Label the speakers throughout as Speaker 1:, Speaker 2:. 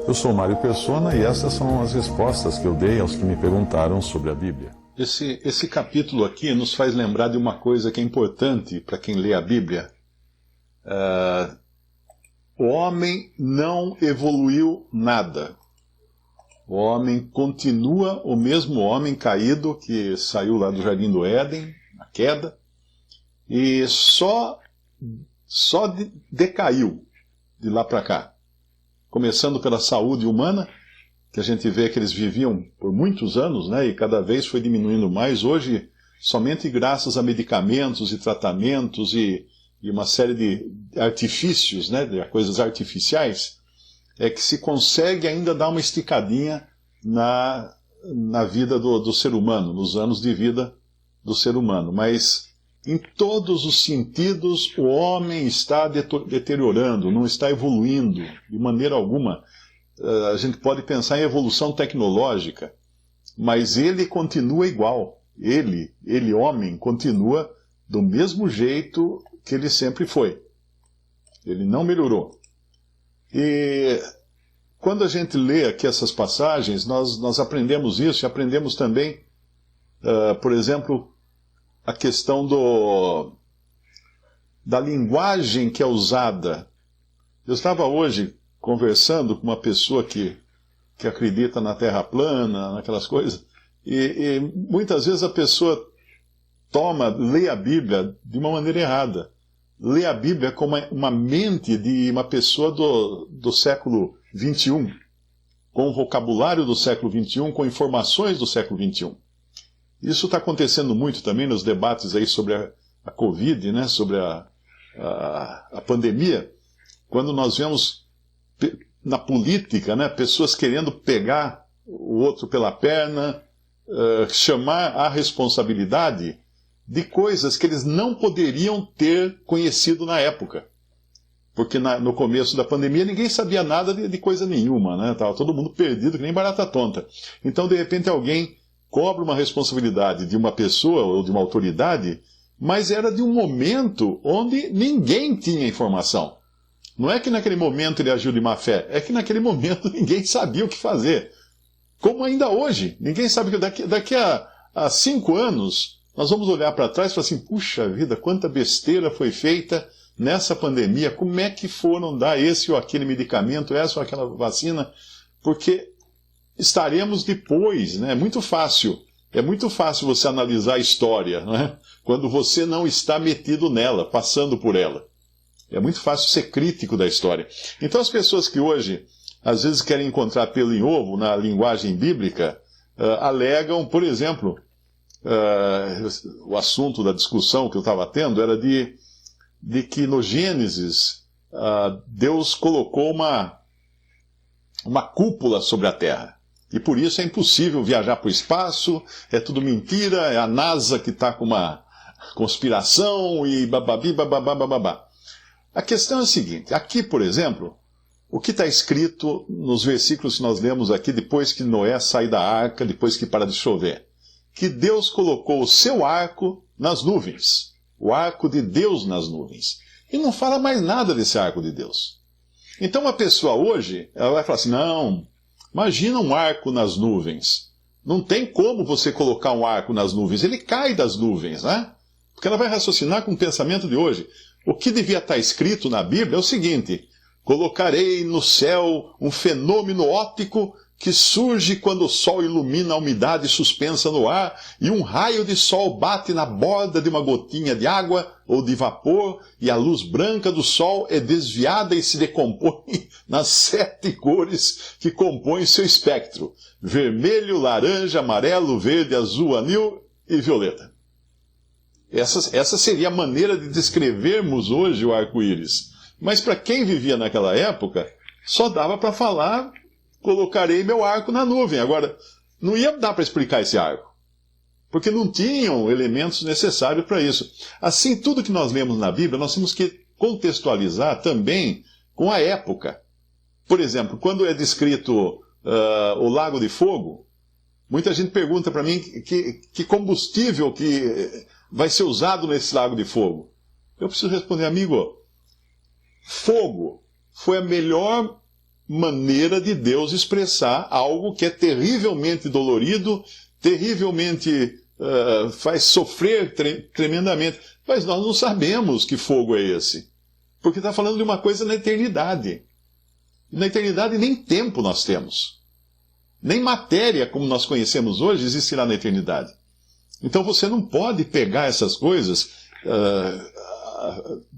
Speaker 1: Eu sou Mário Persona e essas são as respostas que eu dei aos que me perguntaram sobre a Bíblia. Esse capítulo aqui nos faz lembrar de uma coisa que é importante para quem lê a Bíblia. O homem não evoluiu nada. O homem continua o mesmo homem caído que saiu lá do Jardim do Éden, na queda, e só decaiu de lá para cá. Começando pela saúde humana, que a gente vê que eles viviam por muitos anos, né, e cada vez foi diminuindo mais. Hoje, somente graças a medicamentos e tratamentos e uma série de artifícios, né, de coisas artificiais, é que se consegue ainda dar uma esticadinha na vida do ser humano, nos anos de vida do ser humano. Mas, em todos os sentidos, o homem está deteriorando, não está evoluindo de maneira alguma. A gente pode pensar em evolução tecnológica, mas ele continua igual. Ele, homem, continua do mesmo jeito que ele sempre foi. Ele não melhorou. E quando a gente lê aqui essas passagens, nós aprendemos isso, e aprendemos também, por exemplo, a questão da linguagem que é usada. Eu estava hoje conversando com uma pessoa que acredita na Terra plana, naquelas coisas, e muitas vezes a pessoa lê a Bíblia de uma maneira errada. Lê a Bíblia como uma mente de uma pessoa do século XXI, com o vocabulário do século XXI, com informações do século XXI. Isso está acontecendo muito também nos debates aí sobre a Covid, né, sobre a pandemia, quando nós vemos na política, né, pessoas querendo pegar o outro pela perna, chamar a responsabilidade de coisas que eles não poderiam ter conhecido na época. Porque no começo da pandemia ninguém sabia nada de coisa nenhuma, né? Estava todo mundo perdido, que nem barata tonta. Então, de repente, alguém cobra uma responsabilidade de uma pessoa ou de uma autoridade, mas era de um momento onde ninguém tinha informação. Não é que naquele momento ele agiu de má fé, é que naquele momento ninguém sabia o que fazer. Como ainda hoje. Ninguém sabe que daqui a 5 anos nós vamos olhar para trás e falar assim, puxa vida, quanta besteira foi feita nessa pandemia, como é que foram dar esse ou aquele medicamento, essa ou aquela vacina, porque estaremos depois, né? É muito fácil você analisar a história, né? Quando você não está metido nela, passando por ela. É muito fácil ser crítico da história. Então as pessoas que hoje, às vezes, querem encontrar pelo em ovo na linguagem bíblica, alegam, por exemplo, o assunto da discussão que eu estava tendo era de que no Gênesis Deus colocou uma cúpula sobre a Terra. E por isso é impossível viajar para o espaço, é tudo mentira, é a NASA que está com uma conspiração e bababi, bababá. A questão é a seguinte, aqui, por exemplo, o que está escrito nos versículos que nós lemos aqui, depois que Noé sai da arca, depois que para de chover, que Deus colocou o seu arco nas nuvens, o arco de Deus nas nuvens. E não fala mais nada desse arco de Deus. Então uma pessoa hoje, ela vai falar assim, não, imagina um arco nas nuvens. Não tem como você colocar um arco nas nuvens, ele cai das nuvens, né? Porque ela vai raciocinar com o pensamento de hoje. O que devia estar escrito na Bíblia é o seguinte, colocarei no céu um fenômeno óptico que surge quando o sol ilumina a umidade suspensa no ar e um raio de sol bate na borda de uma gotinha de água ou de vapor e a luz branca do sol é desviada e se decompõe nas 7 cores que compõem seu espectro: vermelho, laranja, amarelo, verde, azul, anil e violeta. Essa seria a maneira de descrevermos hoje o arco-íris. Mas para quem vivia naquela época, só dava para falar, colocarei meu arco na nuvem. Agora, não ia dar para explicar esse arco, porque não tinham elementos necessários para isso. Assim, tudo que nós lemos na Bíblia, nós temos que contextualizar também com a época. Por exemplo, quando é descrito o Lago de Fogo, muita gente pergunta para mim que combustível que vai ser usado nesse Lago de Fogo. Eu preciso responder, amigo, fogo foi a melhor maneira de Deus expressar algo que é terrivelmente dolorido, terrivelmente faz sofrer tremendamente. Mas nós não sabemos que fogo é esse, porque está falando de uma coisa na eternidade. Na eternidade nem tempo nós temos. Nem matéria como nós conhecemos hoje existirá na eternidade. Então você não pode pegar essas coisas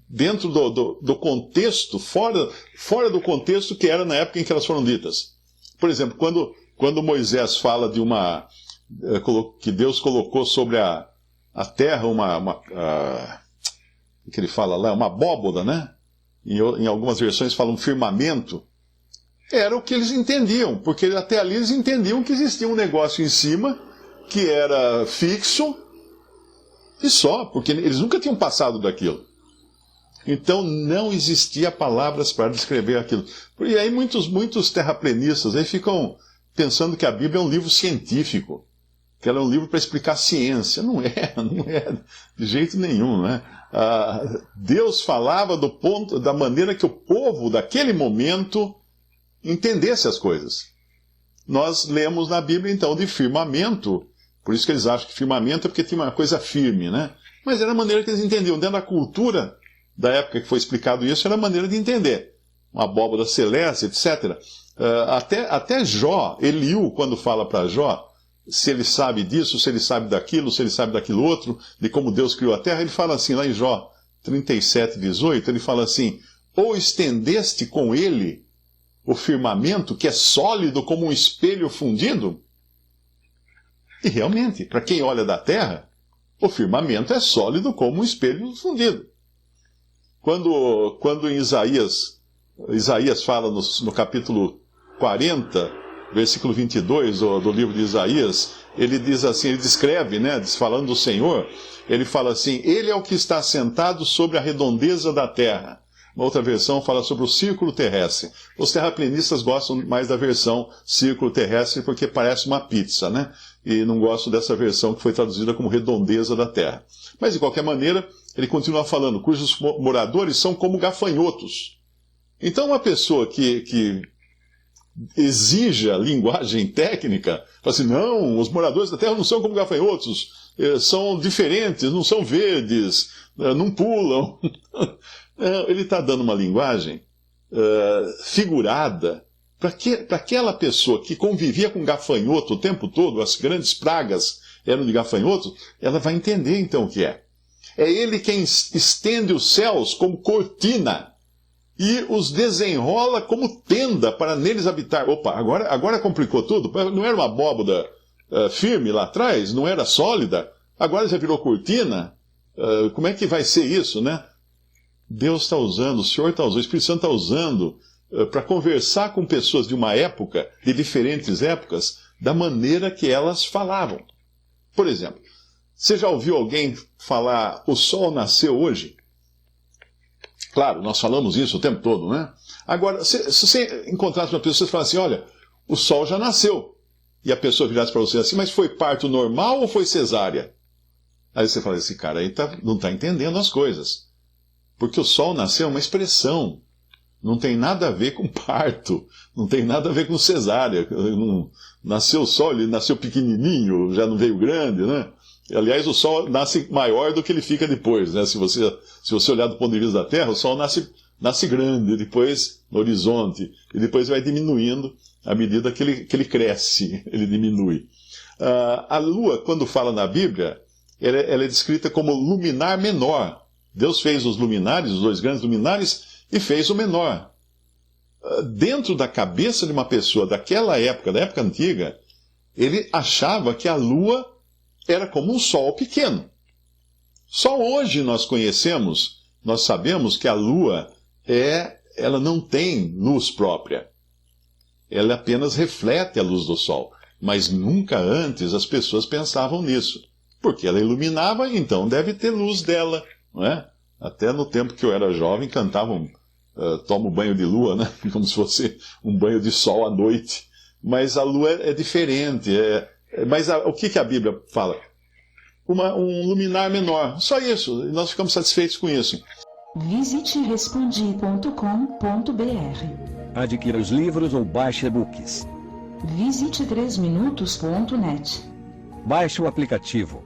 Speaker 1: dentro do contexto, fora do contexto que era na época em que elas foram ditas. Por exemplo, quando Moisés fala de que Deus colocou sobre a terra o que ele fala lá, uma abóboda, né? Em algumas versões fala um firmamento. Era o que eles entendiam, porque até ali eles entendiam que existia um negócio em cima que era fixo e só, porque eles nunca tinham passado daquilo. Então não existia palavras para descrever aquilo. E aí muitos terraplanistas aí ficam pensando que a Bíblia é um livro científico, que ela é um livro para explicar ciência. Não é de jeito nenhum, né? Deus falava da maneira que o povo daquele momento entendesse as coisas. Nós lemos na Bíblia, então, de firmamento, por isso que eles acham que firmamento é porque tinha uma coisa firme, né? Mas era a maneira que eles entendiam. Dentro da cultura da época que foi explicado isso, era a maneira de entender. Uma abóbora celeste, etc. Até Jó, Eliú, quando fala para Jó, se ele sabe disso, se ele sabe daquilo, se ele sabe daquilo outro, de como Deus criou a terra, ele fala assim, lá em Jó 37:18, ele fala assim, ou estendeste com ele o firmamento, que é sólido como um espelho fundido? E realmente, para quem olha da terra, o firmamento é sólido como um espelho fundido. Quando em Isaías fala no capítulo 40, versículo 22 do livro de Isaías, ele diz assim, ele descreve, né, falando do Senhor, ele fala assim, ele é o que está sentado sobre a redondeza da terra. Uma outra versão fala sobre o círculo terrestre. Os terraplanistas gostam mais da versão círculo terrestre porque parece uma pizza, né? E não gostam dessa versão que foi traduzida como redondeza da terra. Mas, de qualquer maneira, ele continua falando, cujos moradores são como gafanhotos. Então, uma pessoa que exija linguagem técnica, fala assim, não, os moradores da terra não são como gafanhotos, são diferentes, não são verdes, não pulam. Ele está dando uma linguagem figurada para aquela pessoa que convivia com gafanhoto o tempo todo, as grandes pragas eram de gafanhotos, ela vai entender então o que é. É ele quem estende os céus como cortina e os desenrola como tenda para neles habitar. Opa, agora complicou tudo. Não era uma abóboda firme lá atrás? Não era sólida? Agora já virou cortina? Como é que vai ser isso, né? Deus está usando, o Senhor está usando, o Espírito Santo está usando para conversar com pessoas de uma época, de diferentes épocas, da maneira que elas falavam. Por exemplo, você já ouviu alguém falar, o sol nasceu hoje? Claro, nós falamos isso o tempo todo, né? Agora, se você encontrasse uma pessoa e falasse assim, olha, o sol já nasceu. E a pessoa virasse para você assim, mas foi parto normal ou foi cesárea? Aí você fala, esse cara aí não está entendendo as coisas. Porque o sol nasceu é uma expressão. Não tem nada a ver com parto. Não tem nada a ver com cesárea. Nasceu o sol, ele nasceu pequenininho, já não veio grande, né? Aliás, o sol nasce maior do que ele fica depois, né? Se você olhar do ponto de vista da Terra, o sol nasce grande, depois no horizonte, e depois vai diminuindo à medida que ele cresce, ele diminui. A lua, quando fala na Bíblia, ela é descrita como luminar menor. Deus fez os luminares, os dois grandes luminares, e fez o menor. Dentro da cabeça de uma pessoa daquela época, da época antiga, ele achava que a lua era como um sol pequeno. Só hoje nós sabemos que a lua ela não tem luz própria. Ela apenas reflete a luz do sol. Mas nunca antes as pessoas pensavam nisso. Porque ela iluminava, então deve ter luz dela. Não é? Até no tempo que eu era jovem cantavam toma um banho de lua, né? Como se fosse um banho de sol à noite. Mas a lua é diferente. Mas o que a Bíblia fala? Um luminar menor. Só isso. Nós ficamos satisfeitos com isso.
Speaker 2: Visite respondi.com.br Adquira os livros ou baixe e-books.
Speaker 3: Visite 3minutos.net.
Speaker 2: Baixe o aplicativo.